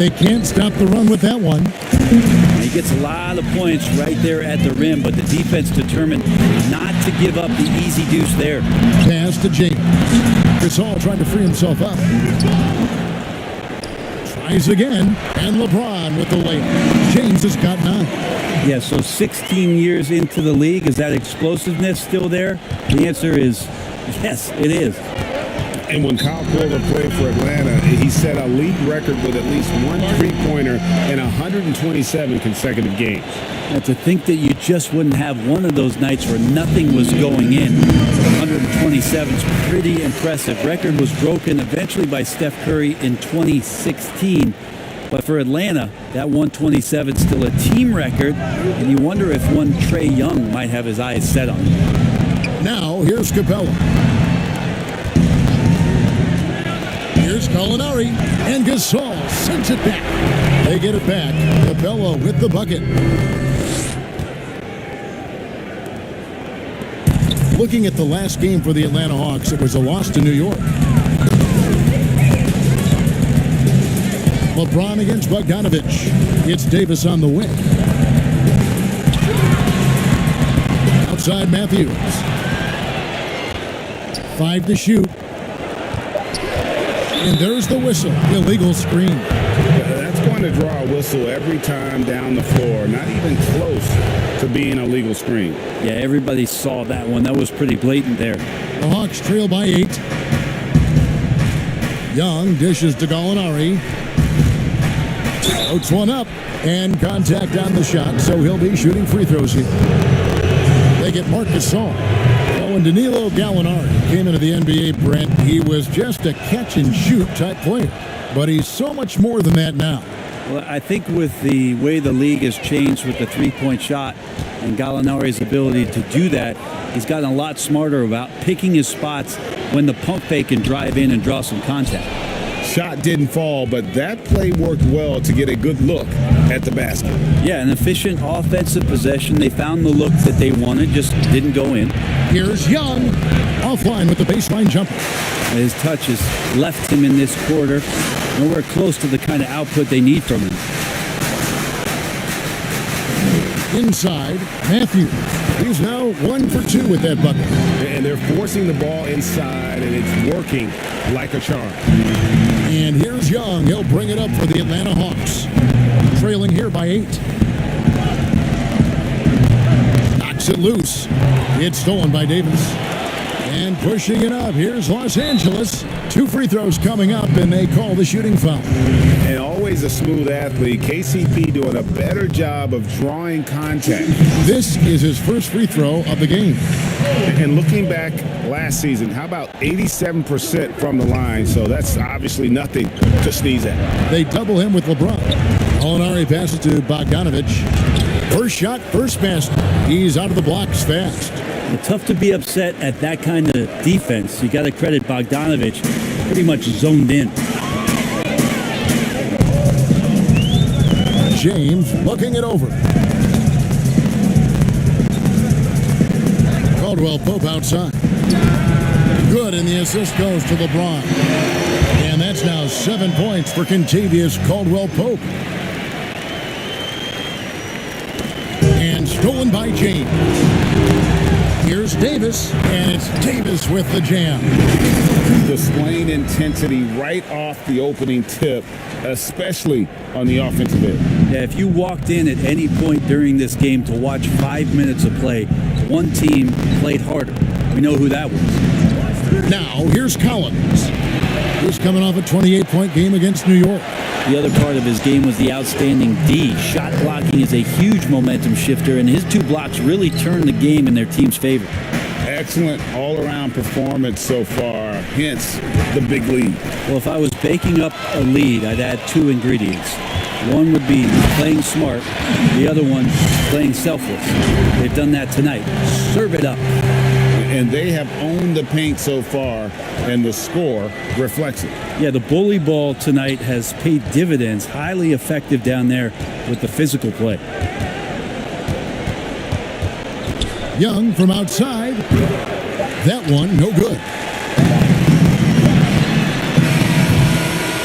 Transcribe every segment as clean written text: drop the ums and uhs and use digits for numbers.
They can't stop the run with that one. He gets a lot of points right there at the rim, but the defense determined not to give up the easy deuce there. Pass to James. Gasol trying to free himself up. Tries again, and LeBron with the layup. James has got 9. Yeah, so 16 years into the league, is that explosiveness still there? The answer is yes, it is. And when Kyle Korver played for Atlanta, he set a league record with at least one three-pointer in 127 consecutive games. Now, to think that you just wouldn't have one of those nights where nothing was going in. 127 is pretty impressive. Record was broken eventually by Steph Curry in 2016. But for Atlanta, that 127 is still a team record, and you wonder if one TRAE Young might have his eyes set on it. Now, here's Capella. Here's Gallinari, and Gasol sends it back. They get it back. Capella with the bucket. Looking at the last game for the Atlanta Hawks, it was a loss to New York. LeBron against Bogdanovich. It's Davis on the wing. Outside Matthews. 5 to shoot. And there's the whistle. Illegal screen. That's going to draw a whistle every time down the floor. Not even close to being a legal screen. Yeah, everybody saw that one. That was pretty blatant there. The Hawks trail by 8. Young dishes to Gallinari. Floats one up. And contact on the shot, so he'll be shooting free throws here. They get Marc Gasol. When Danilo Gallinari came into the NBA, Brent, he was just a catch-and-shoot type player. But he's so much more than that now. Well, I think with the way the league has changed with the three-point shot and Gallinari's ability to do that, he's gotten a lot smarter about picking his spots when the pump fake can drive in and draw some contact. Shot didn't fall, but that play worked well to get a good look at the basket. Yeah, an efficient offensive possession. They found the look that they wanted, just didn't go in. Here's Young, offline with the baseline jumper. His touch has left him in this quarter. Nowhere close to the kind of output they need from him. Inside, Matthews. He's now 1 for 2 with that bucket. And they're forcing the ball inside, and it's working like a charm. And here's Young. He'll bring it up for the Atlanta Hawks. Trailing here by 8. Knocks it loose. It's stolen by Davis. And pushing it up, here's Los Angeles. 2 free throws coming up, and they call the shooting foul. And always a smooth athlete, KCP doing a better job of drawing contact. This is his first free throw of the game. And looking back last season, how about 87% from the line? So that's obviously nothing to sneeze at. They double him with LeBron. Gallinari passes to Bogdanovich. First shot, first basket. He's out of the blocks fast. Tough to be upset at that kind of defense. You got to credit Bogdanovich, pretty much zoned in. James looking it over. Caldwell Pope outside. Good, and the assist goes to LeBron. And that's now 7 points for Kentavious Caldwell Pope. And stolen by James. Here's Davis, and it's Davis with the jam. Displaying intensity right off the opening tip, especially on the offensive end. Yeah, if you walked in at any point during this game to watch 5 minutes of play, one team played harder. We know who that was. Now, here's Collins. He's coming off a 28-point game against New York. The other part of his game was the outstanding D. Shot blocking is a huge momentum shifter, and his 2 blocks really turned the game in their team's favor. Excellent all-around performance so far, hence the big lead. Well, if I was baking up a lead, I'd add 2 ingredients. One would be playing smart, the other one playing selfless. They've done that tonight. Serve it up. And they have owned the paint so far, and the score reflects it. Yeah, the bully ball tonight has paid dividends. Highly effective down there with the physical play. Young from outside. That one, no good.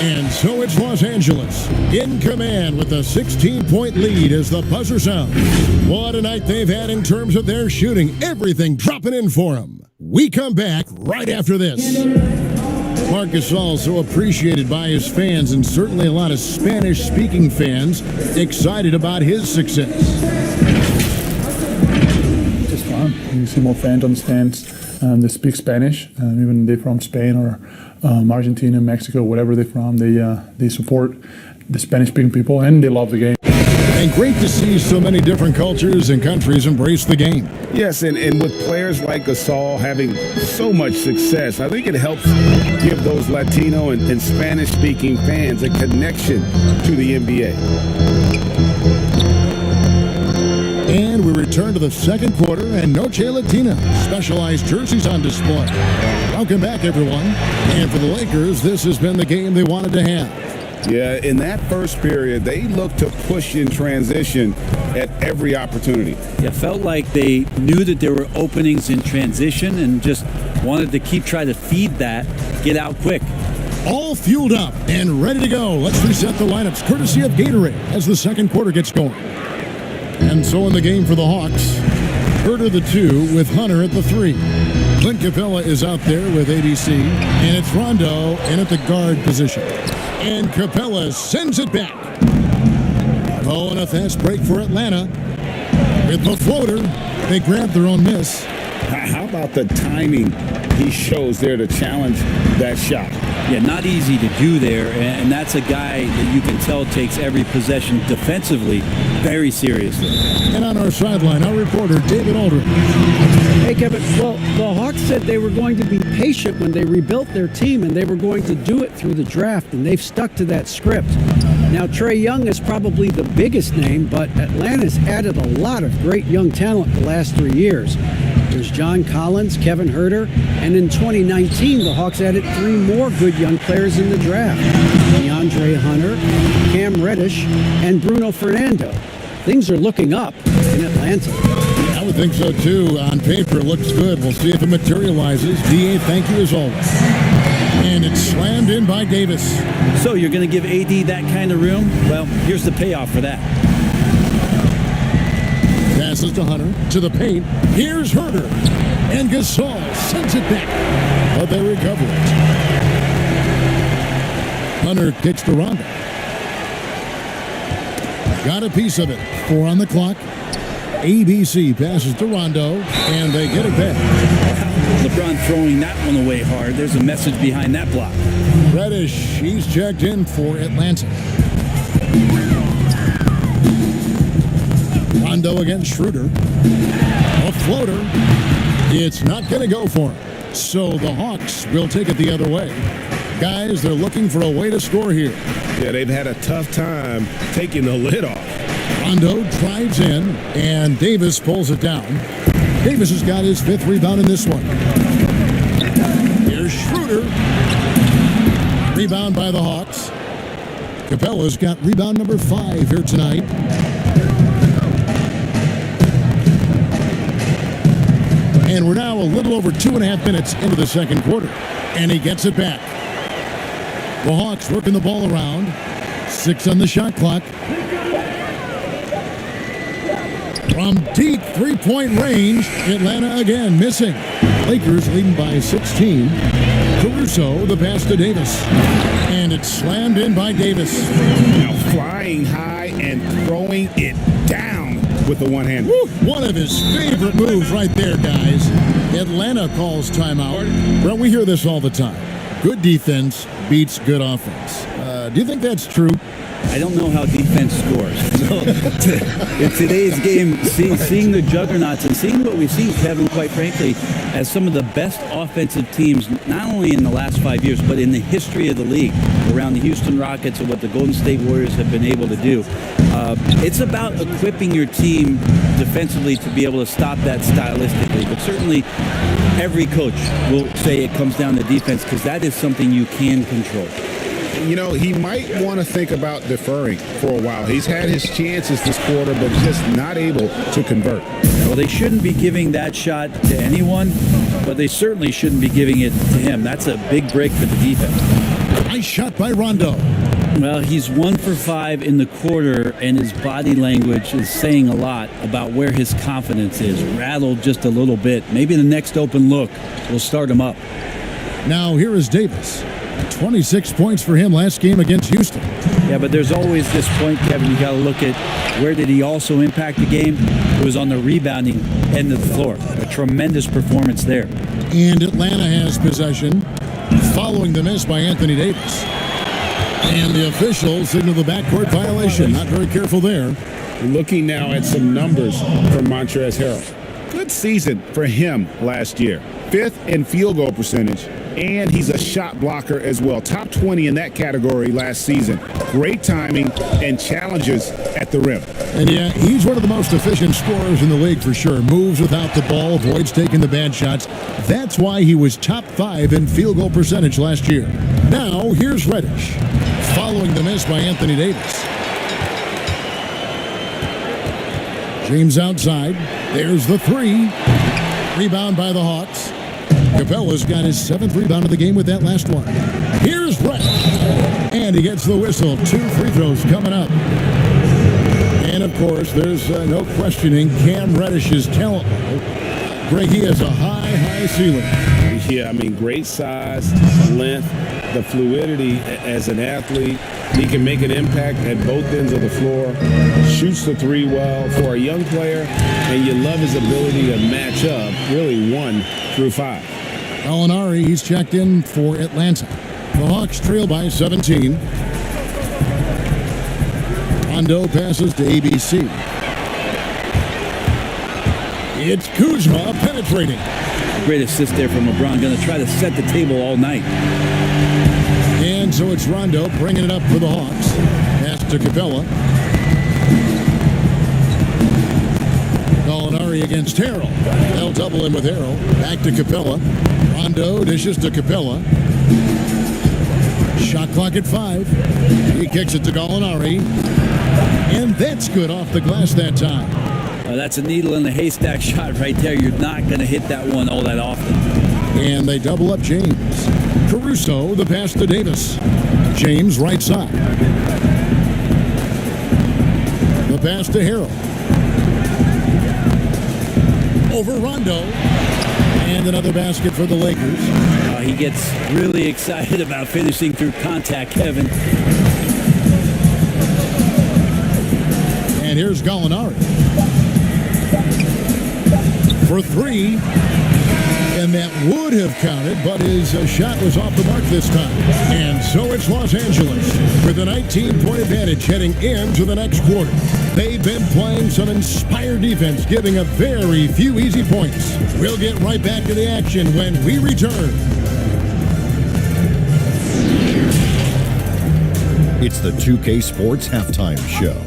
And so it's Los Angeles in command with a 16-point lead as the buzzer sounds. What a night they've had in terms of their shooting. Everything dropping in for them. We come back right after this. Marc Gasol, so appreciated by his fans, and certainly a lot of Spanish-speaking fans excited about his success. Just fun. You see more fans on the stands. They speak Spanish, even they're from Spain or Argentina, Mexico, wherever they're from. They support the Spanish-speaking people, and they love the game. And great to see so many different cultures and countries embrace the game. Yes, and with players like Gasol having so much success, I think it helps give those Latino and Spanish-speaking fans a connection to the NBA. And we return to the second quarter, and Noche Latina, specialized jerseys on display. Welcome back, everyone. And for the Lakers, this has been the game they wanted to have. Yeah, in that first period, they looked to push in transition at every opportunity. Yeah, felt like they knew that there were openings in transition and just wanted to try to feed that, get out quick. All fueled up and ready to go. Let's reset the lineups courtesy of Gatorade as the second quarter gets going. And so in the game for the Hawks, Herter the 2 with Hunter at the 3. Clint Capella is out there with ABC, and it's Rondo in at the guard position. And Capella sends it back. Oh, and a fast break for Atlanta. With the floater, they grab their own miss. How about the timing he shows there to challenge that shot? Yeah, not easy to do there, and that's a guy that you can tell takes every possession defensively very seriously. And on our sideline, our reporter, David Aldridge. Hey, Kevin. Well, the Hawks said they were going to be patient when they rebuilt their team, and they were going to do it through the draft, and they've stuck to that script. Now, TRAE Young is probably the biggest name, but Atlanta's added a lot of great young talent the last 3 years. There's John Collins, Kevin Herter, and in 2019, the Hawks added 3 more good young players in the draft. DeAndre Hunter, Cam Reddish, and Bruno Fernando. Things are looking up in Atlanta. I would think so, too. On paper, it looks good. We'll see if it materializes. DA, thank you as always. And it's slammed in by Davis. So you're going to give AD that kind of room? Well, here's the payoff for that. Passes to Hunter, to the paint. Here's Herter. And Gasol sends it back. But they recover it. Hunter kicks to Rondo. Got a piece of it. 4 on the clock. ABC passes to Rondo, and they get it back. LeBron throwing that one away hard. There's a message behind that block. Reddish, he's checked in for Atlanta. Rondo against Schroeder. A floater. It's not going to go for him. So the Hawks will take it the other way. Guys, they're looking for a way to score here. Yeah, they've had a tough time taking the lid off. Rondo drives in, and Davis pulls it down. Davis has got his 5th rebound in this one. Here's Schroeder. Rebound by the Hawks. Capella's got rebound number 5 here tonight. And we're now a little over 2.5 minutes into the second quarter. And he gets it back. The Hawks working the ball around. 6 on the shot clock. From deep three-point range, Atlanta again missing. Lakers leading by 16. Caruso, the pass to Davis. And it's slammed in by Davis. Now flying high and throwing it down with the one hand. Woo, one of his favorite moves right there, guys. Atlanta calls timeout. Well, we hear this all the time. Good defense beats good offense. Do you think that's true? I don't know how defense scores. So, in today's game, seeing the juggernauts and seeing what we've seen, Kevin, quite frankly, as some of the best offensive teams, not only in the last 5 years, but in the history of the league, around the Houston Rockets and what the Golden State Warriors have been able to do. It's about equipping your team defensively to be able to stop that stylistically. But certainly, every coach will say it comes down to defense because that is something you can control. You know, he might want to think about deferring for a while. He's had his chances this quarter, but just not able to convert. Well, they shouldn't be giving that shot to anyone, but they certainly shouldn't be giving it to him. That's a big break for the defense. Nice shot by Rondo. Well, he's 1 for 5 in the quarter, and his body language is saying a lot about where his confidence is. Rattled just a little bit. Maybe the next open look will start him up. Now here is Davis. 26 points for him last game against Houston. Yeah, but there's always this point, Kevin, you got to look at where did he also impact the game? It was on the rebounding end of the floor. A tremendous performance there. And Atlanta has possession following the miss by Anthony Davis. And the officials signal the backcourt violation. Not very careful there. Looking now at some numbers from Montrezl Harrell. Good season for him last year. 5th in field goal percentage, and he's a shot blocker as well. Top 20 in that category last season. Great timing and challenges at the rim. And yeah, he's one of the most efficient scorers in the league for sure. Moves without the ball, avoids taking the bad shots. That's why he was top 5 in field goal percentage last year. Now, here's Reddish, following the miss by Anthony Davis. James outside. There's the 3. Rebound by the Hawks. Capella's got his 7th rebound of the game with that last one. Here's Reddish. And he gets the whistle. 2 free throws coming up. And, of course, there's no questioning Cam Reddish's talent level. Greg, he has a high ceiling. Yeah, I mean, great size, length, the fluidity as an athlete. He can make an impact at both ends of the floor, shoots the 3 well for a young player, and you love his ability to match up, really 1 through 5. Gallinari, he's checked in for Atlanta. The Hawks trail by 17. Rondo passes to ABC. It's Kuzma penetrating. Great assist there from LeBron. Going to try to set the table all night. And so it's Rondo bringing it up for the Hawks. Pass to Capella. Gallinari against Harrell. They'll double him with Harrell. Back to Capella. Rondo dishes to Capella. Shot clock at 5. He kicks it to Gallinari. And that's good off the glass that time. That's a needle in the haystack shot right there. You're not going to hit that one all that often. And they double up James. Caruso, the pass to Davis. James, right side. The pass to Harrell. Over Rondo. And another basket for the Lakers. He gets really excited about finishing through contact, Kevin. And here's Gallinari. For 3. And that would have counted, but his shot was off the mark this time. And so it's Los Angeles with a 19-point advantage heading into the next quarter. They've been playing some inspired defense, giving up very few easy points. We'll get right back to the action when we return. It's the 2K Sports Halftime Show.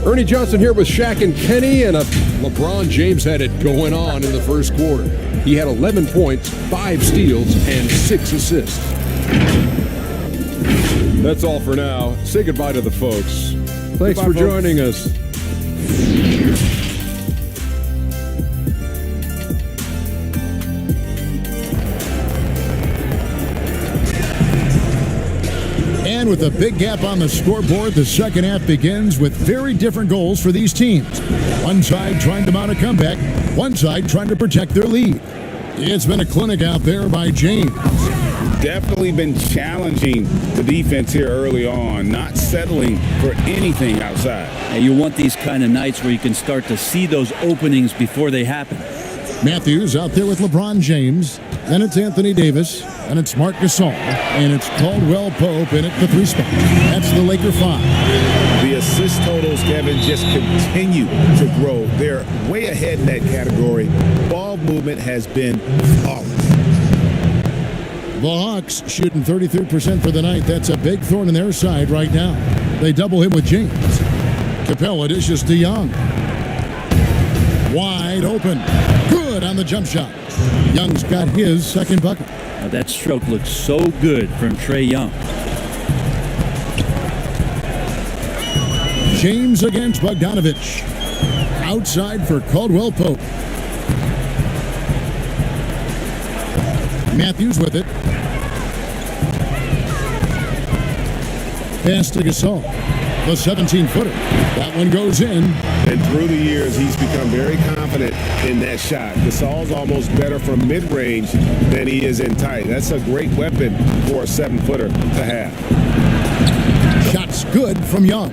Ernie Johnson here with Shaq and Kenny, and LeBron James had it going on in the first quarter. He had 11 points, 5 steals, and 6 assists. That's all for now. Say goodbye to the folks. Thanks for joining us. And with a big gap on the scoreboard, the second half begins with very different goals for these teams. One side trying to mount a comeback, one side trying to protect their lead. It's been a clinic out there by James. Definitely been challenging the defense here early on, not settling for anything outside. And you want these kind of nights where you can start to see those openings before they happen. Matthews out there with LeBron James. Then it's Anthony Davis. And it's Marc Gasol. And it's Caldwell Pope in at the 3 spot. That's the Laker 5. The assist totals, Kevin, just continue to grow. They're way ahead in that category. Ball movement has been flawless. The Hawks shooting 33% for the night. That's a big thorn in their side right now. They double him with James. Capella dishes to Young. Wide open. Good on the jump shot. Young's got his second bucket. Now that stroke looks so good from TRAE Young. James against Bogdanovich. Outside for Caldwell Pope. Matthews with it. Pass to Gasol. The 17-footer. That one goes in. And through the years, he's become very confident in that shot. Gasol's almost better from mid-range than he is in tight. That's a great weapon for a 7-footer to have. Shot's good from Young.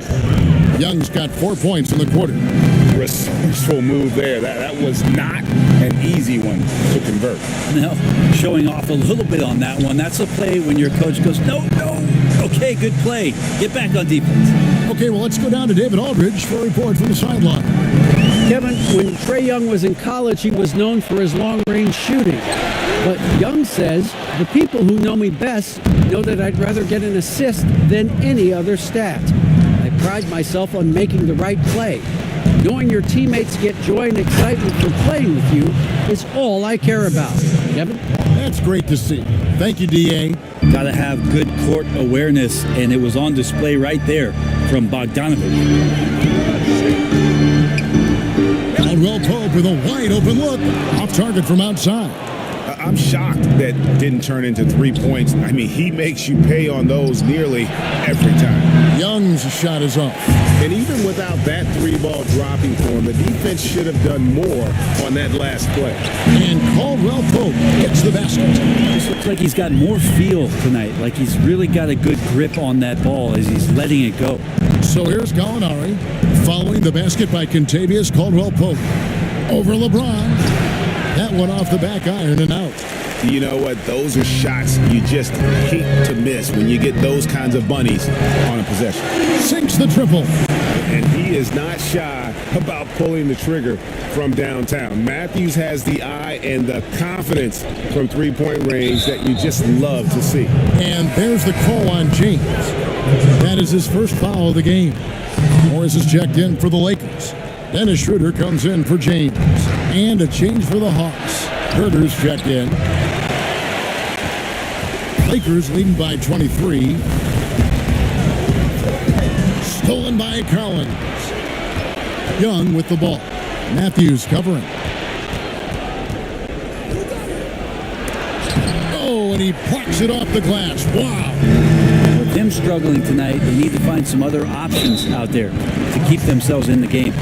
Young's got 4 points in the quarter. Resourceful move there. That was not an easy one to convert. Now, showing off a little bit on that one. That's a play when your coach goes, no. Okay, good play. Get back on defense. Okay, well, let's go down to David Aldridge for a report from the sideline. Kevin, when Trae Young was in college, he was known for his long-range shooting. But Young says, the people who know me best know that I'd rather get an assist than any other stat. I pride myself on making the right play. Knowing your teammates get joy and excitement from playing with you is all I care about. Kevin? That's great to see. Thank you, D.A. Got to have good court awareness, and it was on display right there from Bogdanovich. Caldwell Pope with a wide open look. Off target from outside. I'm shocked that didn't turn into 3 points. I mean, he makes you pay on those nearly every time. Young's shot is off. And even without that 3-ball dropping for him, the defense should have done more on that last play. And Caldwell Pope gets the basket. This looks like he's got more feel tonight, like he's really got a good grip on that ball as he's letting it go. So here's Gallinari following the basket by Kentavious Caldwell Pope. Over LeBron. That one off the back iron and out. You know what? Those are shots you just hate to miss when you get those kinds of bunnies on a possession. Sinks the triple. And he is not shy about pulling the trigger from downtown. Matthews has the eye and the confidence from three-point range that you just love to see. And there's the call on James. That is his first foul of the game. Morris is checked in for the Lakers. Dennis Schroeder comes in for James. And a change for the Hawks. Herder's checked in. Lakers leading by 23. Stolen by Collins. Young with the ball. Matthews covering. Oh, and he plucks it off the glass. Wow. With them struggling tonight, they need to find some other options out there to keep themselves in the game.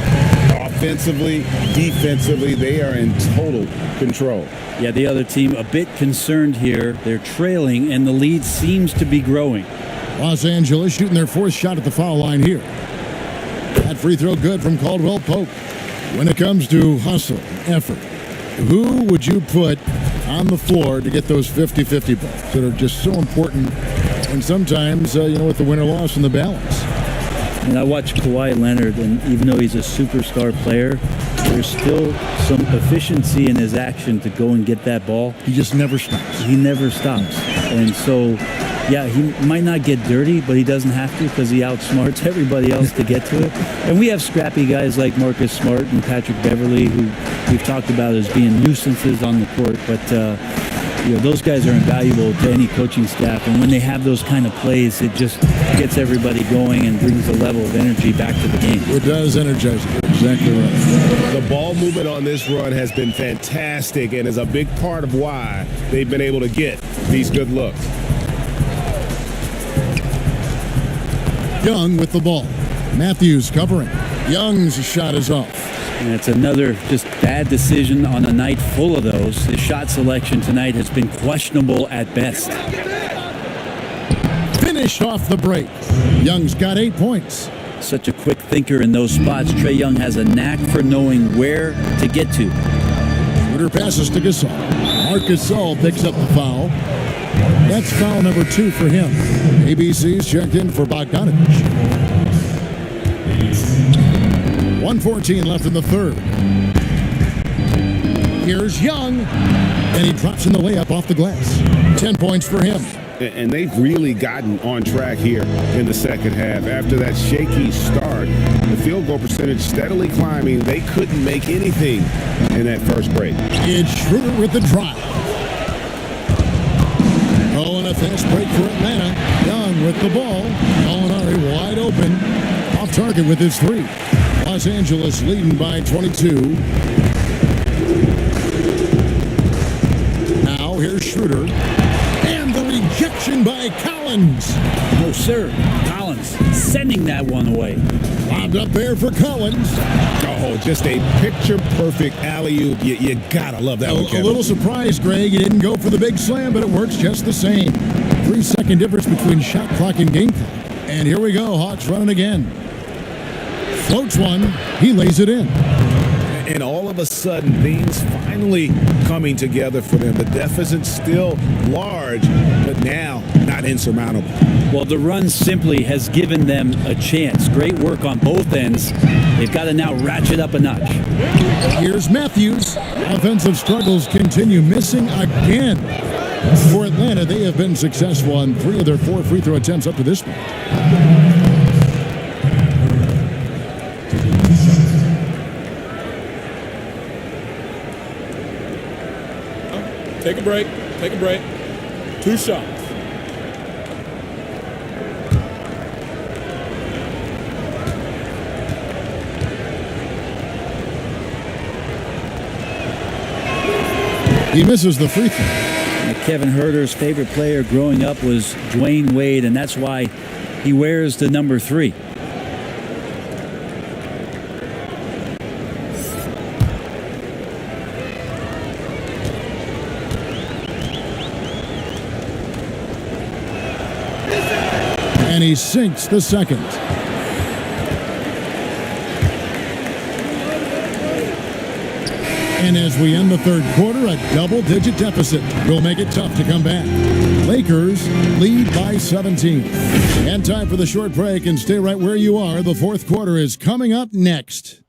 Offensively, defensively, they are in total control. Yeah, the other team a bit concerned here. They're trailing, and the lead seems to be growing. Los Angeles shooting their fourth shot at the foul line here. That free throw good from Caldwell Pope. When it comes to hustle, effort, who would you put on the floor to get those 50-50 balls that are just so important? And sometimes, with the win or loss in the balance. And I watch Kawhi Leonard, and even though he's a superstar player, there's still some efficiency in his action to go and get that ball. He just never stops. He never stops. And so, yeah, he might not get dirty, but he doesn't have to because he outsmarts everybody else to get to it. And we have scrappy guys like Marcus Smart and Patrick Beverly, who we've talked about as being nuisances on the court. But, those guys are invaluable to any coaching staff. And when they have those kind of plays, it just gets everybody going and brings a level of energy back to the game. It does energize you. Exactly right. The ball movement on this run has been fantastic and is a big part of why they've been able to get these good looks. Young with the ball. Matthews covering. Young's shot is off. And it's another just bad decision on a night full of those. The shot selection tonight has been questionable at best. Finished off the break. Young's got 8 points. Such a quick thinker in those spots. Trae Young has a knack for knowing where to get to. Schroeder passes to Gasol. Marc Gasol picks up the foul. That's foul number 2 for him. ABC's checked in for Bogdanovich. 1:14 left in the third. Here's Young, and he drops in the layup off the glass. 10 points for him. And they've really gotten on track here in the second half. After that shaky start, the field goal percentage steadily climbing. They couldn't make anything in that first break. It's Schroeder with the drive. Oh, and a fast break for Atlanta. Young with the ball. Gallinari wide open. Off target with his 3. Los Angeles leading by 22. Now here's Schroeder. And the rejection by Collins. No, sir. Collins Hawks sending that one away. Lobbed up there for Collins. Oh, just a picture-perfect alley-oop. You gotta love that one, A Kevin. little surprised, Greg. He didn't go for the big slam, but it works just the same. 3-second difference between shot clock and game clock. And here we go. Hawks running again. Floats one. He lays it in. And all of a sudden, things finally coming together for them. The deficit's still large, but now not insurmountable. Well, the run simply has given them a chance. Great work on both ends. They've got to now ratchet up a notch. Here's Matthews. Offensive struggles continue, missing again. For Atlanta, they have been successful on 3 of their 4 free throw attempts up to this point. Take a break. Take a break. 2 shots. He misses the free throw. Kevin Huerter's favorite player growing up was Dwayne Wade, and that's why he wears the number 3. And he sinks the second. And as we end the third quarter, a double-digit deficit will make it tough to come back. Lakers lead by 17. And time for the short break, and stay right where you are. The fourth quarter is coming up next.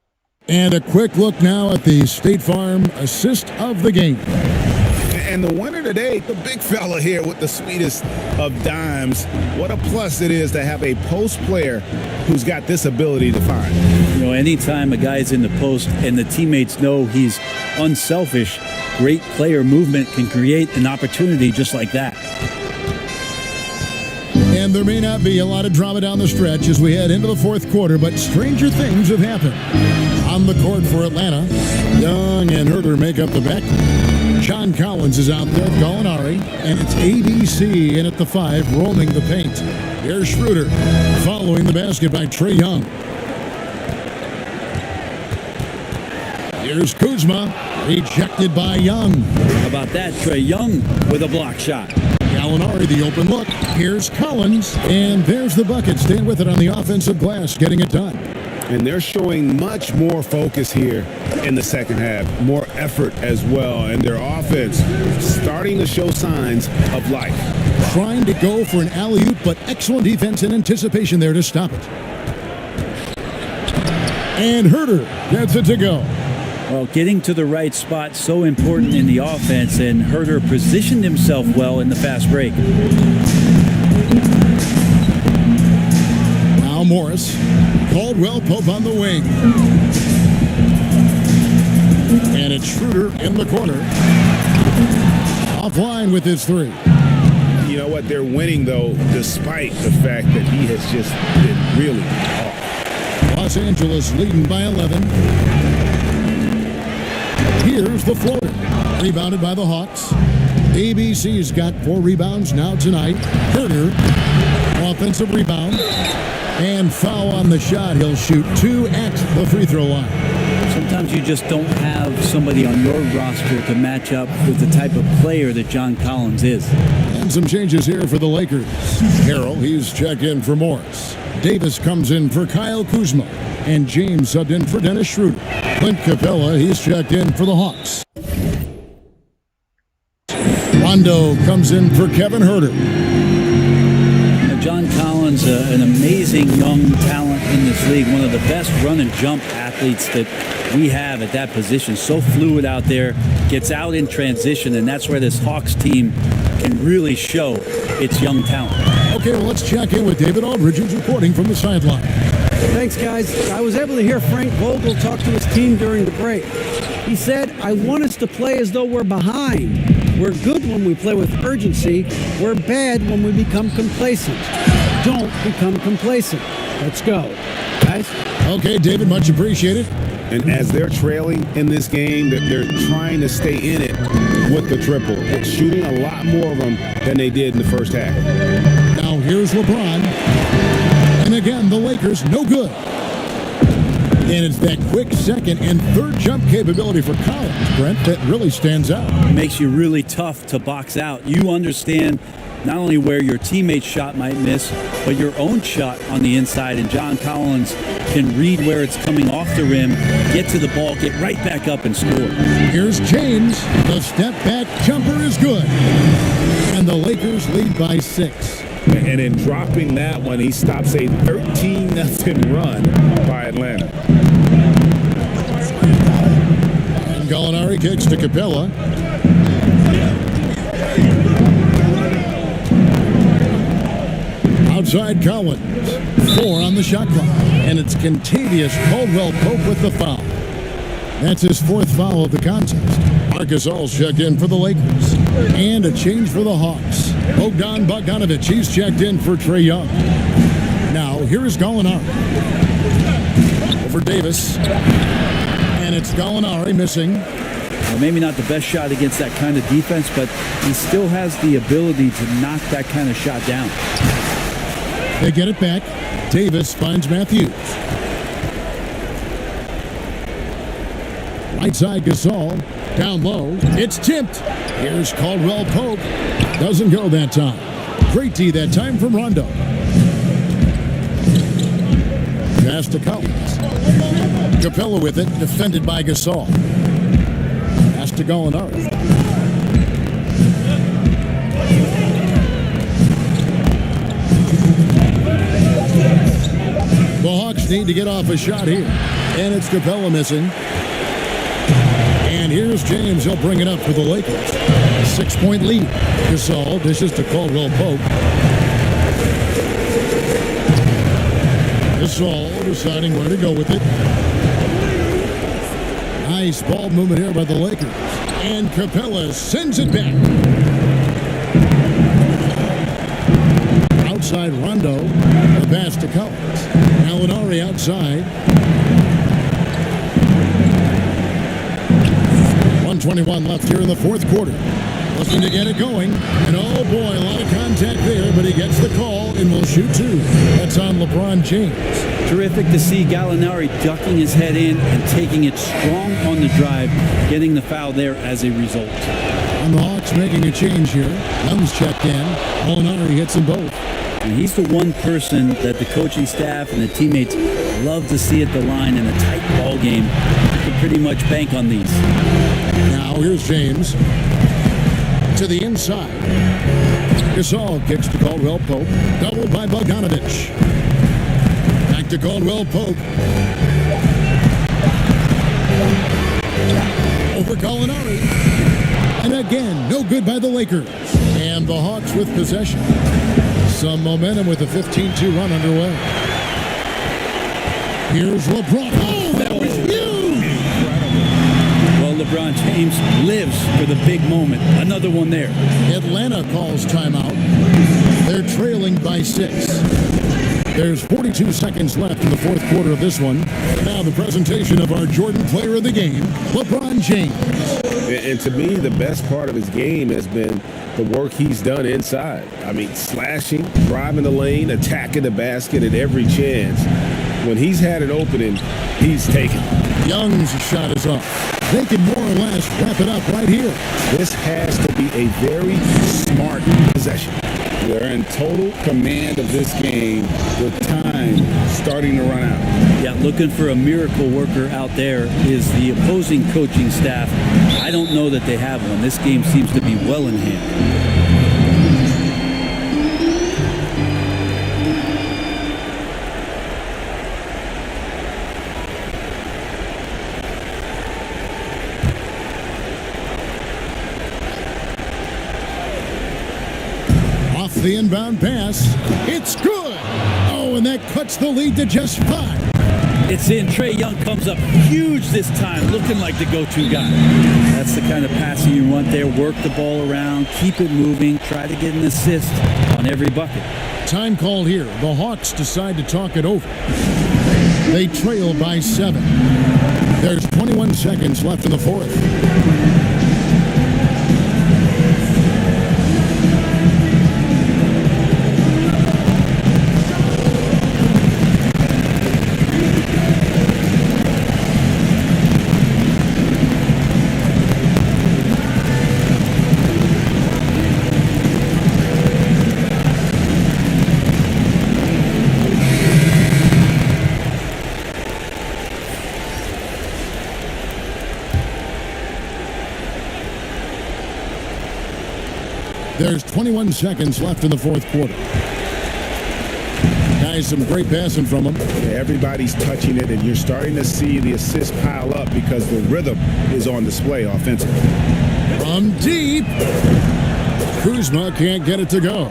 And a quick look now at the State Farm assist of the game. And the winner today, the big fella here with the sweetest of dimes. What a plus it is to have a post player who's got this ability to find. You know, anytime a guy's in the post and the teammates know he's unselfish, great player movement can create an opportunity just like that. And there may not be a lot of drama down the stretch as we head into the fourth quarter, but stranger things have happened. On the court for Atlanta, Young and Huerter make up the back. John Collins is out there, Gallinari, and it's ABC in at the 5, roaming the paint. Here's Schroeder, following the basket by TRAE Young. Here's Kuzma, rejected by Young. How about that? TRAE Young with a block shot. Gallinari, the open look. Here's Collins, and there's the bucket. Staying with it on the offensive glass, getting it done. And they're showing much more focus here in the second half, more effort as well, and their offense starting to show signs of life. Trying to go for an alley-oop, but excellent defense and anticipation there to stop it. And Huerter gets it to go. Well, getting to the right spot, so important in the offense, and Huerter positioned himself well in the fast break. Now Morris. Caldwell Pope on the wing. And it's Schroeder in the corner. Offline with his 3. You know what? They're winning, though, despite the fact that he has just been really off. Los Angeles leading by 11. Here's the floater. Rebounded by the Hawks. ABC's got 4 rebounds now tonight. Huerter, offensive rebound. And foul on the shot. He'll shoot 2 at the free throw line. Sometimes you just don't have somebody on your roster to match up with the type of player that John Collins is. And some changes here for the Lakers. Harrell, he's checked in for Morris. Davis comes in for Kyle Kuzma. And James subbed in for Dennis Schroeder. Clint Capella, he's checked in for the Hawks. Rondo comes in for Kevin Huerter. John Collins, an amazing young talent in this league, one of the best run and jump athletes that we have at that position. So fluid out there, gets out in transition, and that's where this Hawks team can really show its young talent. Okay, well, let's check in with David Aldridge, who's reporting from the sideline. Thanks, guys. I was able to hear Frank Vogel talk to his team during the break. He said, I want us to play as though we're behind. We're good when we play with urgency. We're bad when we become complacent. Don't become complacent. Let's go, guys. Okay, David, much appreciated. And as they're trailing in this game, they're trying to stay in it with the triple. They're shooting a lot more of them than they did in the first half. Now here's LeBron. again, the Lakers no good. And it's that quick second and third jump capability for Collins, Brent, that really stands out. It makes you really tough to box out. You understand not only where your teammate's shot might miss, but your own shot on the inside. And John Collins can read where it's coming off the rim, get to the ball, get right back up and score. Here's James. The step back jumper is good. And the Lakers lead by 6. And in dropping that one, he stops a 13-0 run by Atlanta. And Gallinari kicks to Capella. Outside Collins. 4 on the shot clock. And it's Contavious Caldwell-Pope with the foul. That's his 4th foul of the contest. Marcus All's checked in for the Lakers. And a change for the Hawks. Bogdan Bogdanovic, he's checked in for TRAE Young. Now, here is Gallinari. Over Davis. And it's Gallinari missing. Well, maybe not the best shot against that kind of defense, but he still has the ability to knock that kind of shot down. They get it back. Davis finds Matthews. Right side Gasol. Down low. It's tipped. Here's Caldwell-Pope. Doesn't go that time. Great D that time from Rondo. Pass to Collins. Capella with it. Defended by Gasol. Pass to Gallinari. The Hawks need to get off a shot here. And it's Capella missing. And here's James. He'll bring it up for the Lakers. 6-point lead. Gasol dishes to Caldwell-Pope. Gasol deciding where to go with it. Nice ball movement here by the Lakers. And Capella sends it back. Outside Rondo. The pass to Collins. Gallinari outside. 1:21 left here in the 4th quarter. Looking to get it going. And oh boy, a lot of contact there, but he gets the call and will shoot 2. That's on LeBron James. Terrific to see Gallinari ducking his head in and taking it strong on the drive, getting the foul there as a result. And the Hawks making a change here. Young's checked in. Gallinari hits them both. And he's the one person that the coaching staff and the teammates love to see at the line in a tight ball game. You can pretty much bank on these. Now here's James. To the inside. Gasol kicks to Caldwell-Pope. Doubled by Bogdanovic. Back to Caldwell-Pope. Over Gallinari. And again, no good by the Lakers. And the Hawks with possession. Some momentum with a 15-2 run underway. Here's LeBron. Oh, that was huge! Well, LeBron James lives for the big moment. Another one there. Atlanta calls timeout. They're trailing by 6. There's 42 seconds left in the 4th quarter of this one. Now the presentation of our Jordan Player of the Game, LeBron James. And to me, the best part of his game has been the work he's done inside. I mean, slashing, driving the lane, attacking the basket at every chance. When he's had an opening, he's taken it. Young's shot is up. They can more or less wrap it up right here. This has to be a very smart possession. They're in total command of this game with time starting to run out. Yeah, looking for a miracle worker out there is the opposing coaching staff. I don't know that they have one. This game seems to be well in hand. The inbound pass. It's good. Oh, and that cuts the lead to just 5. It's in. TRAE Young comes up huge this time, looking like the go-to guy. That's the kind of passing you want there. Work the ball around, keep it moving, try to get an assist on every bucket. Time called here. The Hawks decide to talk it over. They trail by 7. There's 21 seconds left in the 4th. There's 21 seconds left in the fourth quarter. Guys, some great passing from him. Everybody's touching it, and you're starting to see the assists pile up because the rhythm is on display offensively. From deep, Kuzma can't get it to go.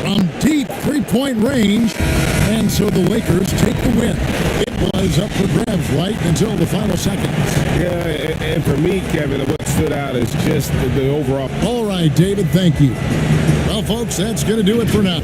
From deep three-point range, and so the Lakers take the win. It was up for grabs right until the final seconds. Yeah, and for me, Kevin, what stood out is just the overall. All right, David, thank you. Well, folks, that's going to do it for now.